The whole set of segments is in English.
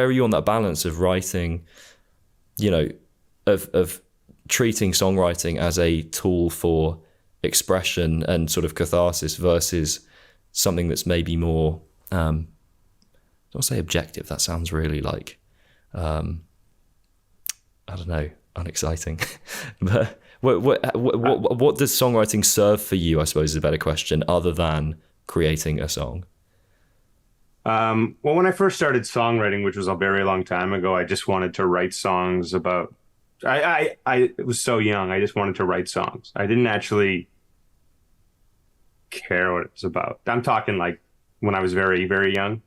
where are you on that balance of writing, you know, of treating songwriting as a tool for expression and sort of catharsis versus something that's maybe more, don't say objective, that sounds really like, I don't know, unexciting. But what does songwriting serve for you, I suppose, is a better question, other than creating a song? Well, when I first started songwriting, which was a very long time ago, I just wanted to write songs about, I was so young. I just wanted to write songs. I didn't actually care what it was about. I'm talking like when I was very, very young.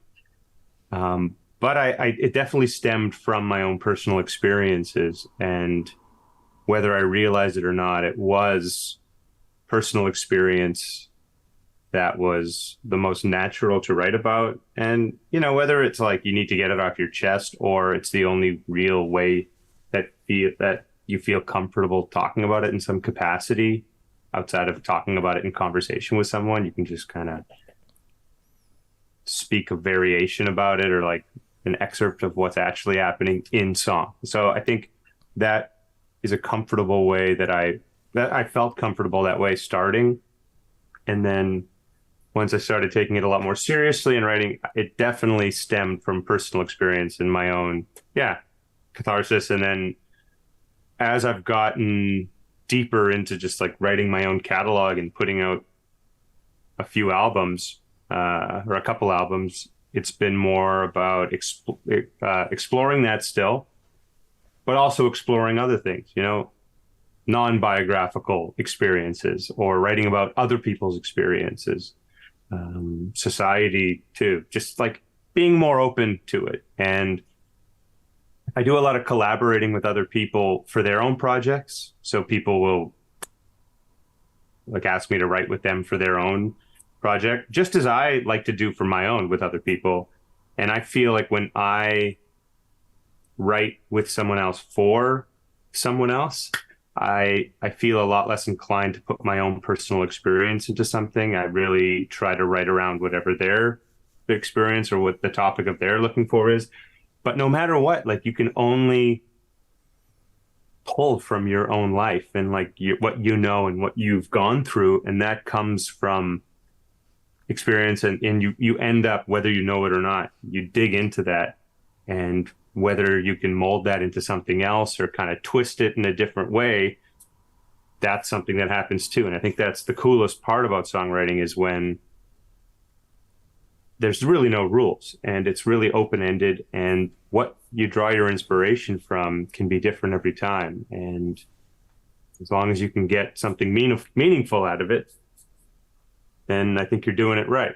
But it definitely stemmed from my own personal experiences, and whether I realized it or not, it was personal experience that was the most natural to write about. And, you know, whether it's like you need to get it off your chest or it's the only real way that you feel comfortable talking about it in some capacity outside of talking about it in conversation with someone, you can just kind of speak a variation about it or like an excerpt of what's actually happening in song. So I think that is a comfortable way that I felt comfortable that way starting. And then once I started taking it a lot more seriously and writing, it definitely stemmed from personal experience and my own, catharsis. And then as I've gotten deeper into just like writing my own catalog and putting out a few albums, or a couple albums, it's been more about exploring that still, but also exploring other things, you know, non-biographical experiences or writing about other people's experiences, society too, just like being more open to it. And I do a lot of collaborating with other people for their own projects. So people will like ask me to write with them for their own project, just as I like to do for my own with other people. And I feel like when I write with someone else for someone else, I feel a lot less inclined to put my own personal experience into something. I really try to write around whatever their experience or what the topic of they're looking for is. But no matter what, like you can only pull from your own life and like what you know and what you've gone through. And that comes from experience. And you end up, whether you know it or not, you dig into that. And whether you can mold that into something else or kind of twist it in a different way, that's something that happens too. And I think that's the coolest part about songwriting is when there's really no rules and it's really open-ended, and what you draw your inspiration from can be different every time. And as long as you can get something meaningful out of it, then I think you're doing it right.